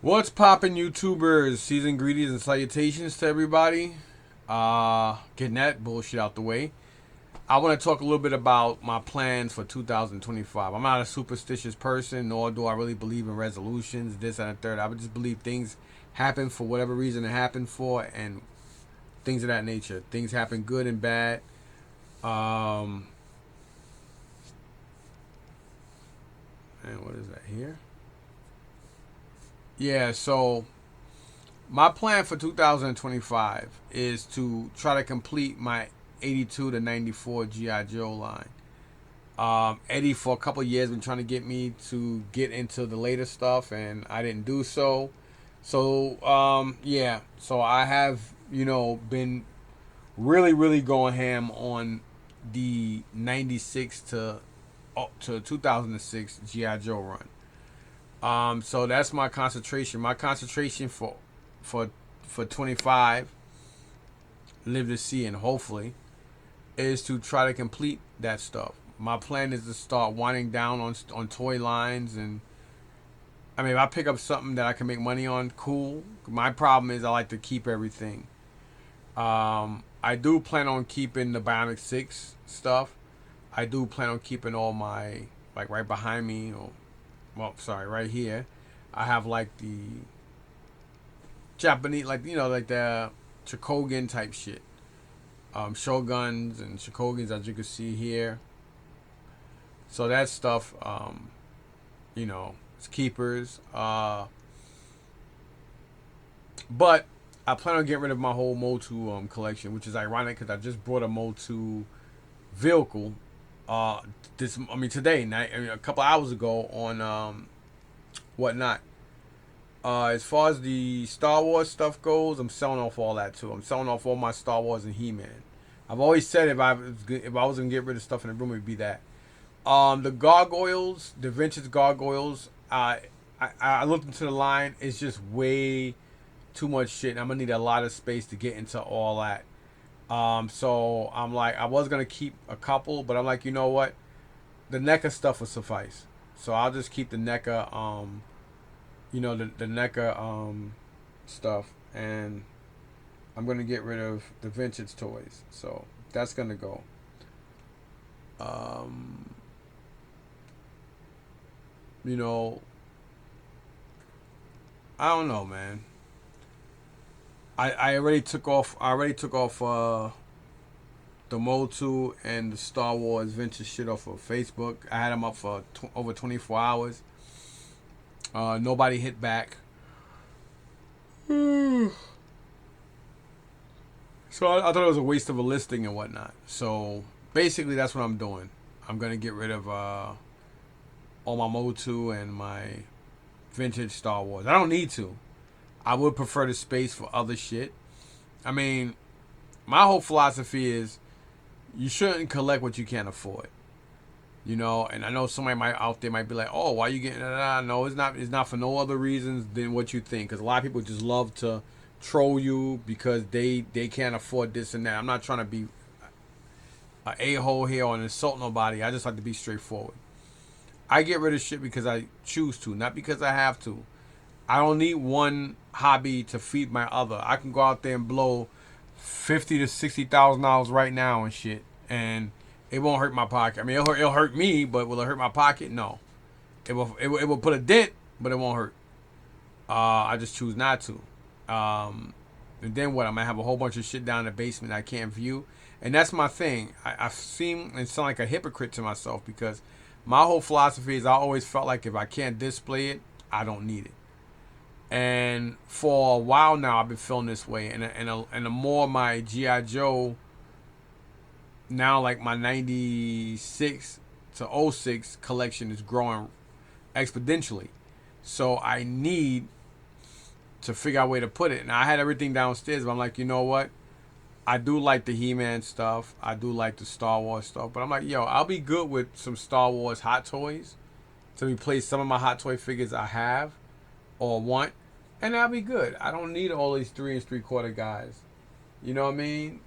What's poppin', YouTubers? Season greetings and salutations to everybody. Getting that bullshit out the way. I want to talk a little bit about my plans for 2025. I'm not a superstitious person, nor do I really believe in resolutions, this and the third. I would just believe things happen for whatever reason it happened for, and things of that nature. Things happen good and bad. Um, and what is that here? Yeah, so my plan for 2025 is to try to complete my 82 to 94 GI Joe line. Eddie, for a couple of years, been trying to get me to get into the later stuff, and I didn't do so. Yeah. So I have, been really going ham on the 96 to 2006 GI Joe run. So that's my concentration. My concentration for for 25, live to see, and hopefully is to try to complete that stuff. My plan is to start winding down on toy lines, and I mean, if I pick up something that I can make money on, cool. My problem is I like to keep everything. I do plan on keeping the Bionic Six stuff. I do plan on keeping all my, like, right behind me, or well, sorry, right here. I have like the Japanese, like, like the Chikogan type shit. Shoguns and Shikogans, as you can see here. So that stuff, it's keepers. But I plan on getting rid of my whole motu collection, which is ironic because I just brought a motu vehicle. Today, a couple hours ago on whatnot. As far as the Star Wars stuff goes, I'm selling off all that too. I'm selling off all my Star Wars and He-Man. I've always said if I was gonna get rid of stuff in the room, it'd be that. The gargoyles, the vintage gargoyles. I looked into the line. It's just way too much shit. I'm gonna need a lot of space to get into all that. So I'm like, I was gonna keep a couple, but I'm like, you know what? The NECA stuff will suffice. So I'll just keep the NECA, the NECA stuff, and I'm gonna get rid of the vintage toys. So that's gonna go. Um, you know, I don't know, man. I already took off. The Motu and the Star Wars vintage shit off of Facebook. I had them up for over 24 hours. Nobody hit back. So I thought it was a waste of a listing and whatnot. So basically, that's what I'm doing. I'm gonna get rid of all my Motu and my vintage Star Wars. I don't need to. I would prefer the space for other shit. I mean, my whole philosophy is you shouldn't collect what you can't afford. And I know somebody out there might be like, "Oh, why are you getting that?" No, it's not. It's not for no other reasons than what you think. Because a lot of people just love to troll you because they can't afford this and that. I'm not trying to be a hole here or insult nobody. I just like to be straightforward. I get rid of shit because I choose to, not because I have to. I don't need one hobby to feed my other. I can go out there and blow $50,000 to $60,000 right now and shit, and it won't hurt my pocket. I mean, it'll hurt me, but will it hurt my pocket? No. It will put a dent, but it won't hurt. I just choose not to. And then what? I'm gonna have a whole bunch of shit down in the basement I can't view, and that's my thing. I seem and sound like a hypocrite to myself because my whole philosophy is I always felt like if I can't display it, I don't need it. And for a while now, I've been feeling this way. And the more my GI Joe, now like my 96 to '06 collection is growing exponentially, so I need to figure out a way to put it. And I had everything downstairs, but I'm like, you know what? I do like the He-Man stuff. I do like the Star Wars stuff. But I'm like, yo, I'll be good with some Star Wars hot toys to replace some of my hot toy figures I have or want, and I'll be good. I don't need all these 3 3/4 guys. You know what I mean?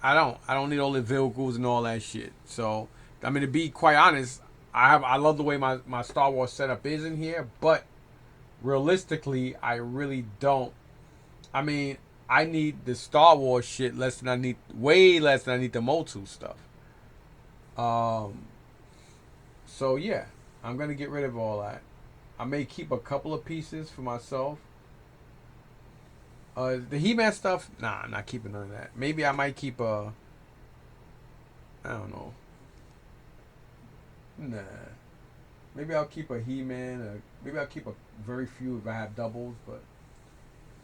I don't need all the vehicles and all that shit. So I mean, to be quite honest, I love the way my Star Wars setup is in here, but realistically, I really don't. I mean, I need the Star Wars shit less than I need, way less than I need the Motu stuff. Um, so yeah, I'm gonna get rid of all that. I may keep a couple of pieces for myself. The He-Man stuff, nah, I'm not keeping none of that. Maybe I might keep a, I don't know, nah. Maybe I'll keep a He-Man. Maybe I'll keep a very few if I have doubles, but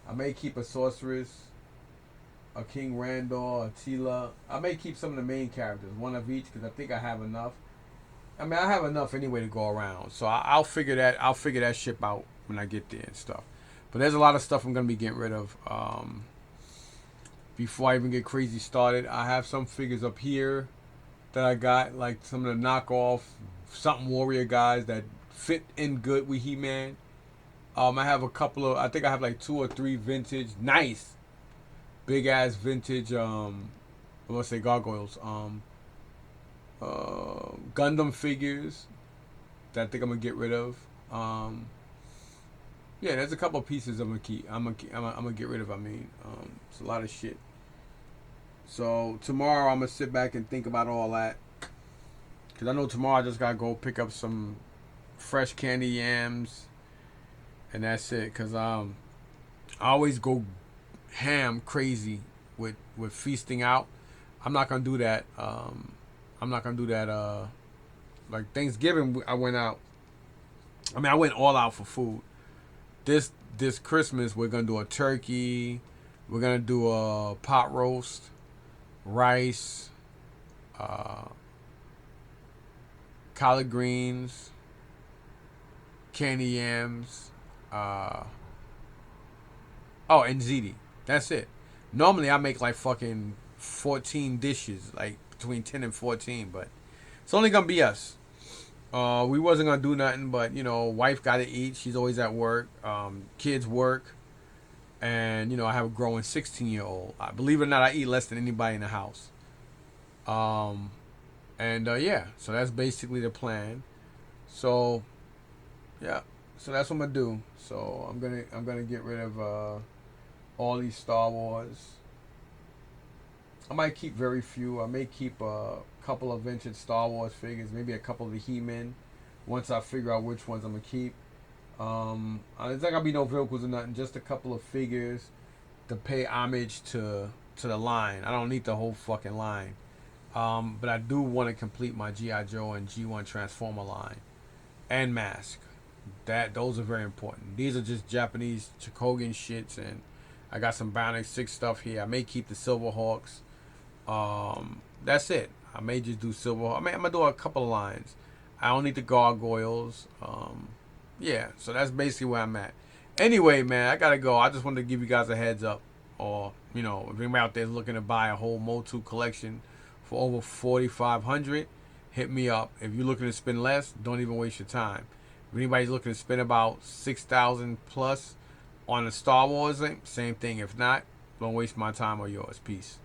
I may keep a Sorceress, a King Randall, a Tila. I may keep some of the main characters, one of each, because I think I have enough. I mean, I have enough anyway to go around, so I'll figure that. I'll figure that ship out when I get there and stuff. But there's a lot of stuff I'm gonna be getting rid of. Before I even get crazy started, I have some figures up here that I got, like some of the knockoff something warrior guys that fit in good with He-Man. I have a couple of, I think I have like 2 or 3 vintage, nice, big ass vintage. Let's say gargoyles. Gundam figures that I think I'm gonna get rid of. Yeah, there's a couple of pieces I'm gonna keep. I'm gonna get rid of. I mean, it's a lot of shit. So tomorrow I'm gonna sit back and think about all that. Cause I know tomorrow I just gotta go pick up some fresh candy yams, and that's it. Cause I always go ham crazy with feasting out. I'm not gonna do that. I'm not gonna do that. Like Thanksgiving, I went out. I mean, I went all out for food. This Christmas, we're gonna do a turkey. We're gonna do a pot roast, rice, uh, collard greens, candy yams. Oh, and ziti. That's it. Normally, I make like fucking 14 dishes, like between 10 and 14, but it's only gonna be us. We wasn't gonna do nothing, but wife got to eat. She's always at work. Kids work, and I have a growing 16-year-old. Believe it or not, I eat less than anybody in the house. Um, and yeah, so that's basically the plan. So yeah, so that's what I'm gonna do. So I'm gonna get rid of all these Star Wars. I might keep very few. I may keep a couple of vintage Star Wars figures, maybe a couple of the He-Men. Once I figure out which ones I'm gonna keep. It's not gonna be no vehicles or nothing. Just a couple of figures to pay homage to the line. I don't need the whole fucking line. But I do want to complete my GI Joe and G1 Transformer line and mask. Those are very important. These are just Japanese Chikogan shits, and I got some Bionic 6 stuff here. I may keep the Silverhawks. That's it. I may just do silver. I'm gonna do a couple of lines. I don't need the gargoyles. Yeah, so that's basically where I'm at. Anyway, man, I gotta go. I just wanted to give you guys a heads up, or if anybody out there is looking to buy a whole Motu collection for over 4,500, hit me up. If you're looking to spend less, don't even waste your time. If anybody's looking to spend about 6,000 plus on a Star Wars, same thing. If not, don't waste my time or yours. Peace.